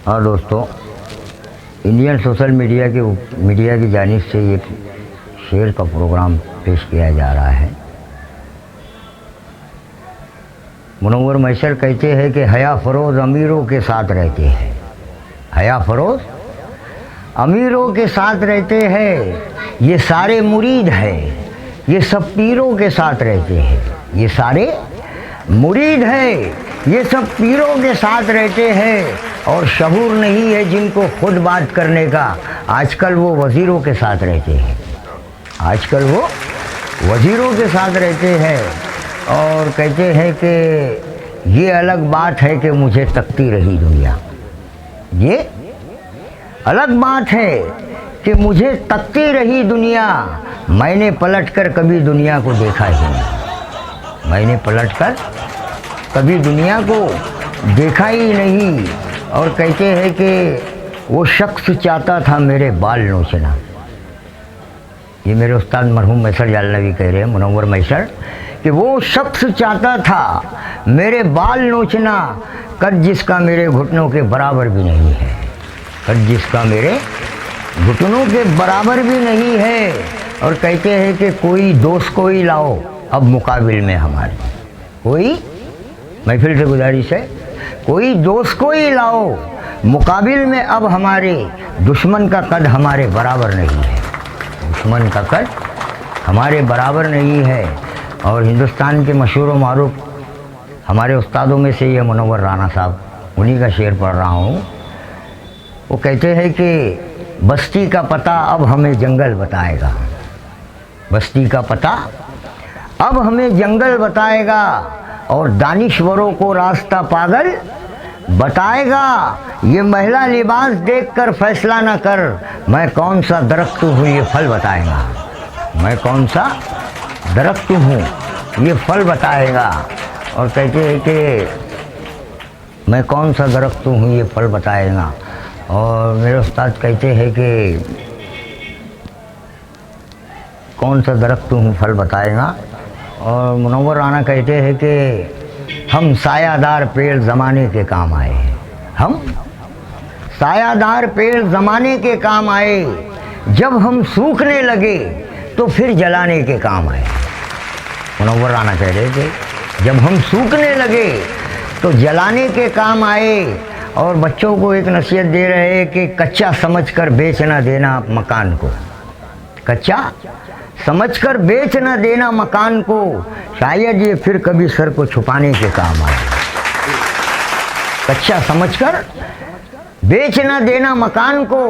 हाँ दोस्तों, Indian social media की जानिब से ये शेर का प्रोग्राम पेश किया जा रहा है। मुनव्वर मैसर कहते हैं कि हया फरोज़ अमीरों के साथ रहते हैं, हया फरोज़ अमीरों के साथ रहते हैं, ये सारे मुरीद हैं, ये सब पीरों के साथ रहते हैं, ये सारे मुरीद हैं, ये सब पीरों के साथ रहते हैं। और शऊर नहीं है जिनको खुद बात करने का, आजकल वो वज़ीरों के साथ रहते हैं, आजकल वो वज़ीरों के साथ रहते हैं। और कहते हैं कि ये अलग बात है कि मुझे तकती रही दुनिया, ये अलग बात है कि मुझे तकती रही दुनिया, मैंने पलटकर कभी दुनिया को देखा ही नहीं, मैंने पलटकर कभी दुनिया को देखा ही नहीं। और कहते हैं कि वो शख्स चाहता था मेरे बाल नोचना, ये मेरे उस्ताद मरहूम मैसर जालनवी कह रहे हैं, मुनव्वर मैसर, कि वो शख्स चाहता था मेरे बाल नोचना, कद जिसका मेरे घुटनों के बराबर भी नहीं है, कद जिसका मेरे घुटनों के बराबर भी नहीं है। और कहते हैं कि कोई दोस्त को ही लाओ अब मुकाबिल में हमारे, कोई महफिल से गुजारिश है, कोई दोस्त को ही लाओ मुकाबिल में अब हमारे, दुश्मन का कद हमारे बराबर नहीं है, दुश्मन का कद हमारे बराबर नहीं है। और हिंदुस्तान के मशहूर व मारूफ हमारे उस्तादों में से ये मुनव्वर राना साहब, उन्हीं का शेर पढ़ रहा हूँ। वो कहते हैं कि बस्ती का पता अब हमें जंगल बताएगा, बस्ती का पता अब हमें जंगल बताएगा, और दानिश्वरों को रास्ता पागल बताएगा। ये महिला लिबास देखकर फैसला न कर, मैं कौन सा दरख्त हूँ ये फल बताएगा, मैं कौन सा दरख्त हूँ ये फल बताएगा। और कहते हैं कि मैं कौन सा दरख्त हूँ ये फल बताएगा। और मेरे उस्ताद कहते हैं कि कौन सा दरख्त हूँ फल बताएगा। और मुनव्वर राना कहते हैं कि हम सायादार पेड़ ज़माने के काम आए, हम सायादार पेड़ ज़माने के काम आए, जब हम सूखने लगे तो फिर जलाने के काम आए। मुनव्वर राना कह रहे थे जब हम सूखने लगे तो जलाने के काम आए। और बच्चों को एक नसीहत दे रहे हैं कि कच्चा समझकर बेच ना देना मकान को, कच्चा समझकर बेच न देना मकान को, शायद ये फिर कभी सर को छुपाने के काम आए। कच्चा समझकर बेच न देना मकान को,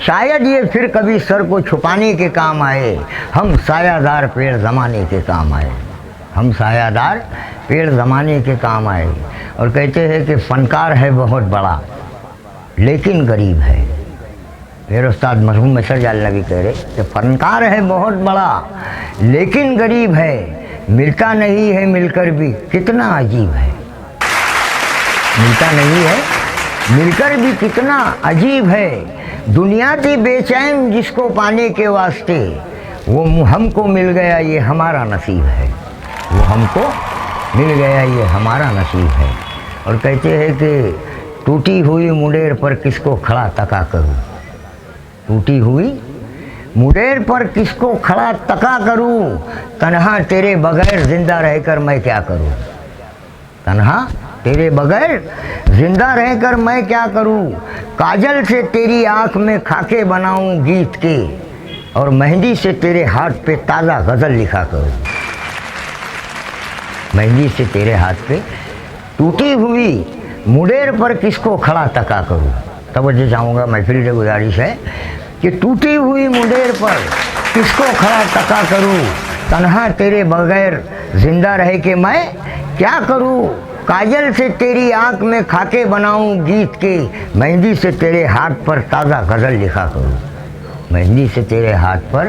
शायद ये फिर कभी सर को छुपाने के काम आए। हम सायादार पेड़ ज़माने के काम आए, हम सायादार पेड़ ज़माने के काम आए। और कहते हैं कि फ़नकार है बहुत बड़ा लेकिन गरीब है, मेरे उस्ताद मरहूम मैसर जालनवी कह रहे कि फ़नकार है बहुत बड़ा लेकिन गरीब है, मिलता नहीं है मिलकर भी कितना अजीब है, मिलता नहीं है मिलकर भी कितना अजीब है। दुनिया की बेचैन जिसको पाने के वास्ते, वो हमको मिल गया ये हमारा नसीब है, वो हमको मिल गया ये हमारा नसीब है। और कहते हैं कि टूटी हुई मुंडेर पर किसको खड़ा तका करूँ, टूटी हुई मुंडेर पर किसको खड़ा तका करूं, तन्हा तेरे बगैर जिंदा रहकर मैं क्या करूं, तन्हा तेरे बगैर जिंदा रहकर मैं क्या करूं। काजल से तेरी आंख में खाके बनाऊं गीत के, और मेहंदी से तेरे हाथ पे ताज़ा गज़ल लिखा करूं, मेहंदी से तेरे हाथ पे टूटी हुई मुंडेर पर किसको खड़ा तका करूं। तवज्जो चाहूँगा, महफिल से गुजारिश है कि टूटी हुई मुंडेर पर किसको खड़ा तका करूं, तन्हा तेरे बगैर जिंदा रह के मैं क्या करूं। काजल से तेरी आंख में खाके बनाऊं गीत के, मेहंदी से तेरे हाथ पर ताज़ा गज़ल लिखा करूं, मेहंदी से तेरे हाथ पर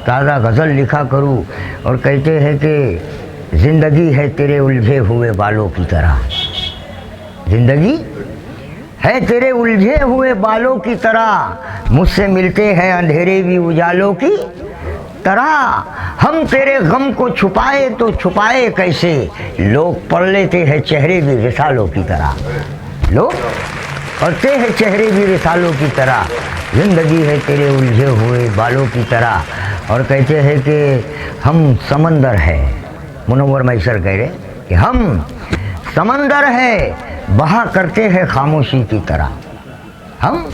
ताज़ा गज़ल लिखा करूं। और कहते हैं कि ज़िंदगी है तेरे उलझे हुए बालों की तरह, ज़िंदगी है तेरे उलझे हुए बालों की तरह, मुझसे मिलते हैं अंधेरे भी उजालों की तरह। हम तेरे गम को छुपाए तो छुपाए कैसे, लोग पढ़ लेते हैं चेहरे भी रिसालों की तरह, लोग और ते है चेहरे भी रिसालों की तरह, जिंदगी है तेरे उलझे हुए बालों की तरह। और कहते हैं कि हम समंदर है, मुनव्वर मैसर कह रहे कि हम समंदर है बहा करते हैं खामोशी की तरह। हम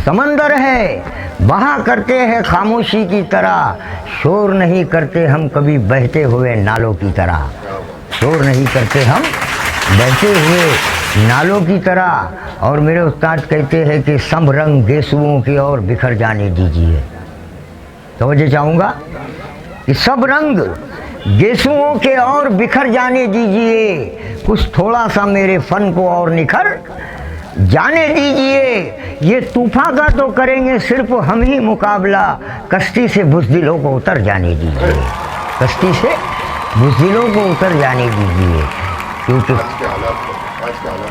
समंदर है बहा करते हैं खामोशी की तरह, शोर नहीं करते हम कभी बहते हुए नालों की तरह। शोर नहीं करते हम बहते हुए नालों की तरह। और मेरे उस्ताद कहते हैं कि सब रंग गेसुओं की ओर बिखर जाने दीजिए। तवज्जो चाहूँगा कि सब रंग गेसुओं के और बिखर जाने दीजिए, कुछ थोड़ा सा मेरे फन को और निखर जाने दीजिए। ये तूफान का तो करेंगे सिर्फ हम ही मुकाबला, कश्ती से बुज़दिलों को उतर जाने दीजिए। कश्ती से बुज़दिलों को उतर जाने दीजिए, क्योंकि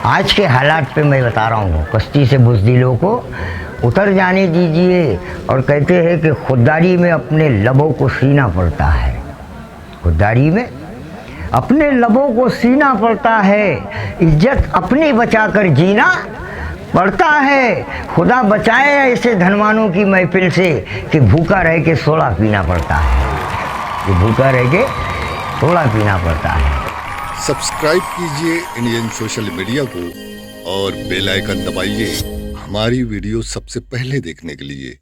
आज के हालात पे मैं बता रहा हूँ, कश्ती से बुज़दिलों को उतर जाने दीजिए। और कहते हैं कि खुददारी में अपने लबों को सीना पड़ता है, खुददारी में अपने लबों को सीना पड़ता है, इज्जत अपनी बचाकर जीना पड़ता है। खुदा बचाए ऐसे धनवानों की महफिल से कि भूखा रह के सोडा पीना पड़ता है, कि भूखा रह के सोडा पीना पड़ता है। सब्सक्राइब कीजिए इंडियन सोशल मीडिया को और बेल आइकन दबाइए हमारी वीडियो सबसे पहले देखने के लिए।